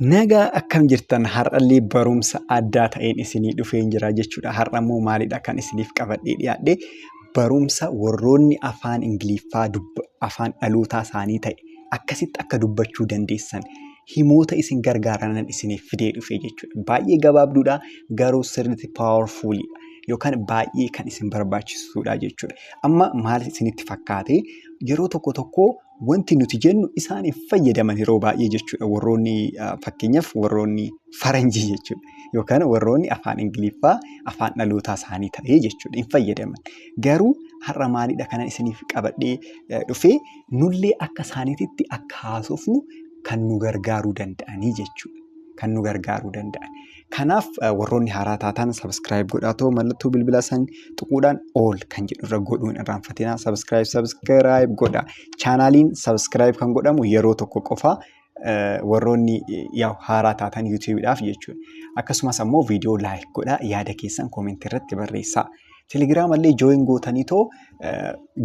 Nagaa akkam jirtan har'allee barumsa addaa ta'een isinii dhufee jira jechuudha. Har'ammoo maalidha kan isiniif qabadhee dhiyaadhe barumsa warroonni afaan Ingiliffaa afaan dhalootaa isaanii ta'e akkasitti akka dubbachuu dandeessan himoota isin gargaaran isiniif fidee dhufee jechuudha. Baay'ee gabaabduudha garuu sirriitti paawerfuulidha yookaan baay'ee kan isin barbaachisuudha jechuudha. Amma maal isinitti fakkaate yeroo tokko tokko wanti nuti jennu isaaniif fayyadaman yeroo baay'ee jechuudha. Warroonni fakkeenyaaf warroonni faranjii jechuudha yookaan warroonni afaan Ingiliffaa afaan dhalootaa isaanii ta'ee jechuudha hin fayyadaman. Garuu har'a maalidha kanan isiniif qabadhee dhufee nullee akka isaaniitti akka haasofnu kan nu gargaaruu danda'anii jechuudha. Kan nu gargaaruu danda'an. Kanaaf warroonni haaraa taatan subscribe godhaa mallattoo bilbila san tuquudhaan all kan jedhu irra godhuun irraanfatina subscribe godha. Chaanaaliin subscribe kan godhamu yeroo tokko qofa warroonni haaraa taatan YouTube'dhaaf jechuudha. Akkasumas ammoo viidiyoo like godhaa yaada keessan comment irratti barreessaa. Telegram illee join gootaniitoo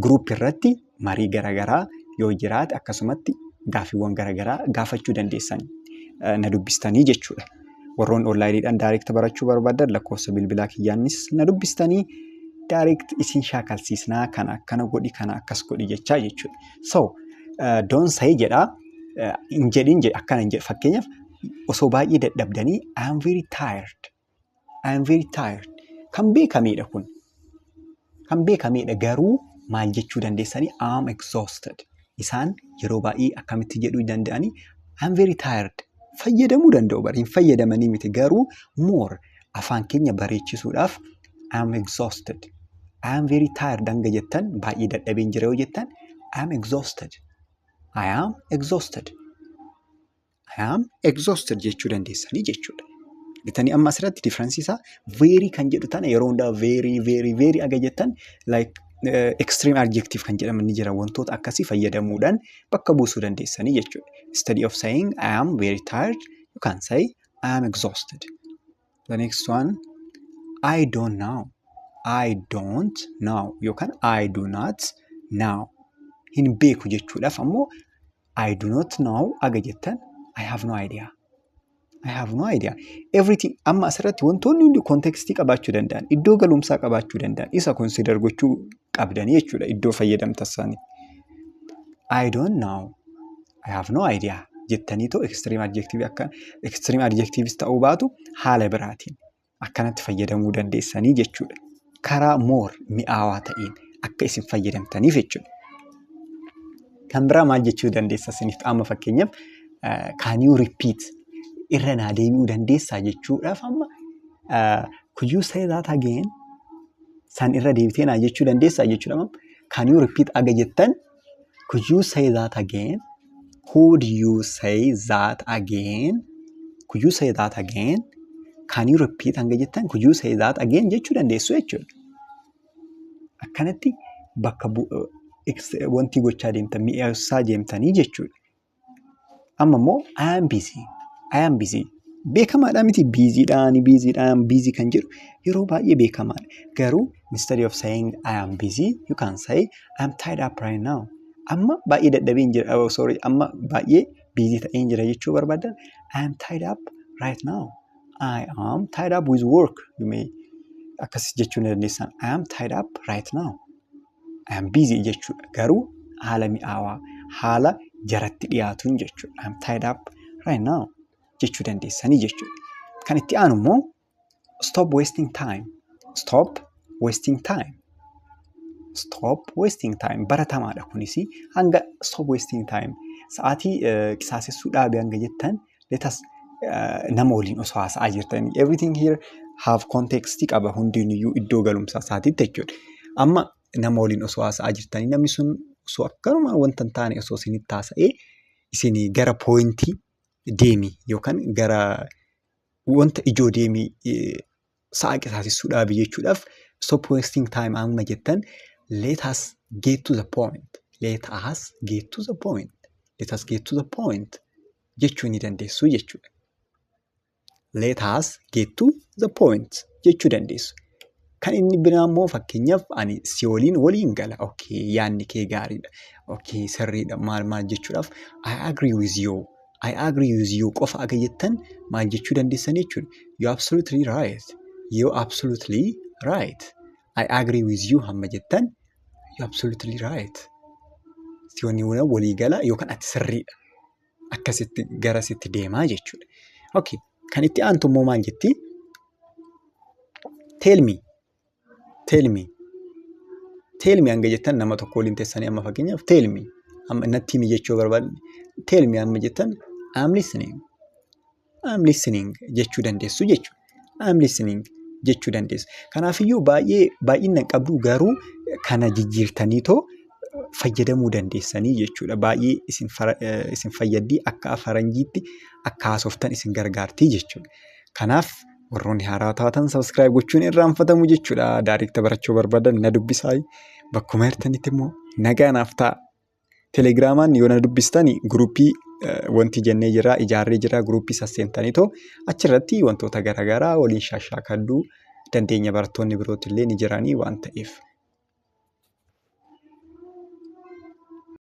group irratti marii garagaraa yoo jiraate akkasumatti gaaffiiwwan garagaraa gaafachuu dandeessan na dubbistanii jechuudha. Warroon onlaayiniidhaan direct barachuu barbaadan lakkoofsa bilbilaa kiyyaanis na dubbistanii direct isin shaakalsiisnaa kana akkana godhi kana akkas godhi jechaa jechuudha. So don't say jedhaa hin jedhin akkana hin jedhu fakkeenyaaf osoo baay'ee dadhabdanii I am very tired kan beekamedha kun kan beekamedha garuu maal jechuu dandeessanii I am exhausted isaan yeroo baay'ee akkamitti jedhuu danda'anii I am very tired fayyadamuu danda'u bari hin fayyadamanii miti garuu more afaan keenya bareechisuudhaaf I am exhausted I am very tired hanga jettan baay'ee dadhabeen jira yoo jettan I am exhausted jechuu dandeessanii jechuudha. Bitanii amma asirratti difference isaa very kan jedhu tana yeroo hundaa very aga jettan like extreme adjective kan jedhaman ni jira wantoota akkasii fayyadamuudhaan bakka buusuu dandeessanii jechuudha. Instead of saying I am very tired, you can say I am exhausted. The next one, I don't know yookaan I do not know. Hin beeku jechuudhaaf ammoo I do not know aga jettan I have no idea. Everything amma asirratti wantoonni hundi kontekstii qabaachuu danda'an iddoo galumsaa qabaachuu danda'an isa consider gochuu qabdanii jechuudha iddoo fayyadamtasaanii. I don't know. I have no idea jettaniitoo extreme adjectives ta'uu baatu haala biraatiin akkanatti fayyadamuu dandeessanii jechuudha. Karaa more mi'aawaa ta'een akka isin fayyadamtaniif jechuudha. Kan biraa maal jechuu dandeessa isiniif amma fakkeenyaaf can you repeat irra naa deebi'uu dandeessaa jechuudhaaf amma could you say that again san irra deebitee naa jechuu dandeessaa jechuudha. Can you repeat aga jettan could you say that again? Could you say that again? Can you repeat hanga jettan could you say that again jechuu dandeessu jechuudha. Akkanatti bakka wanti gochaa deemtan mi'eessaa deemtanii jechuudha. Amma immoo I am busy. Beekamaadha miti busy kan jedhu yeroo baay'ee beekamaadha. Garuu instead of saying I am busy, you can say I am tied up right now. Amma baay'ee dadhabeen jira amma baay'ee busy ta'een jira jechuu barbaadan I am tied up right now. I am tied up with work. You may akkas jechuu dandeessan I am tied up right now. I am busy jechuudha. Garuu haala mi'aawaa haala jaratti dhiyaatuun jechuudha. I am tied up right now jechuu dandeessanii jechuudha. Kan itti aanu immoo stop wasting time. Baratamaadha kunis hanga stop wasting time sa'aatii qisaasessuu dhaabe hanga jettan letas nama waliin osoo haasa'aa jirtanii everything here have context qaba hundinuyyuu iddoo galumsaa isaatiitti jechuudha. Amma nama waliin osoo haasa'aa jirtanii namni sun osoo akkanuma wanta hin taane osoo isinitti haasa'ee isinii gara poointii deemii yookaan gara wanta ijoo deemii sa'a qisaasessuu dhaabe jechuudhaaf stop wasting time amma jettan let us get to the point jechuu ni dandeessu jechuudha. Let us get to the point jechuu dandeessu. Kan inni biraa immoo fakkeenyaaf ani si waliin gala. Okay, yaadni kee gaariidha. Okay, sirriidha. Maal jechuudhaaf I agree with you. I agree with you qofa aga jettan maal jechuu dandeessan jechuudha. You absolutely right. You absolutely right. I agree with you hamma jettan you absolutely right. Siyoonni walii gala yookaan ati sirriidha. Akkasitti garasitti deemaa jechuudha. Okay. Kan itti aantu immoo maal jetti? Tell me. Tell me. Tell me hanga jettan nama tokko waliin teessanii amma fakkeenyaaf tell me. Amma natti himi jechuu barbaadne. Tell me amma jettan I'm listening. I'm listening jechuu dandeessu jechuudha. I'm listening jechuu dandeessu. Kanaafiyyuu baay'inaan qabdu garuu kana jijjiirtaniitoo fayyadamuu dandeessanii jechuudha. Baay'ee isin fayyaddii akka faranjiitti akka haasoftan isin gargaartii jechuudha. Kanaaf warroonni haaraa taatan subscribe gochuun irraanfatamu jechuudha. Daariikta barachuu barbaadan na dubbisaa. Bakkuma hirtanitti immoo nagaanaaf ta'a. Telegiraamaan yoo na dubbistani guruppii wanti jennee jira ijaarree jira guruppii sasseentaniitoo achirratti wantoota garaagaraa waliin shaashaakaluu dandeenya barattoonni birootillee ni jiranii waan ta'eef.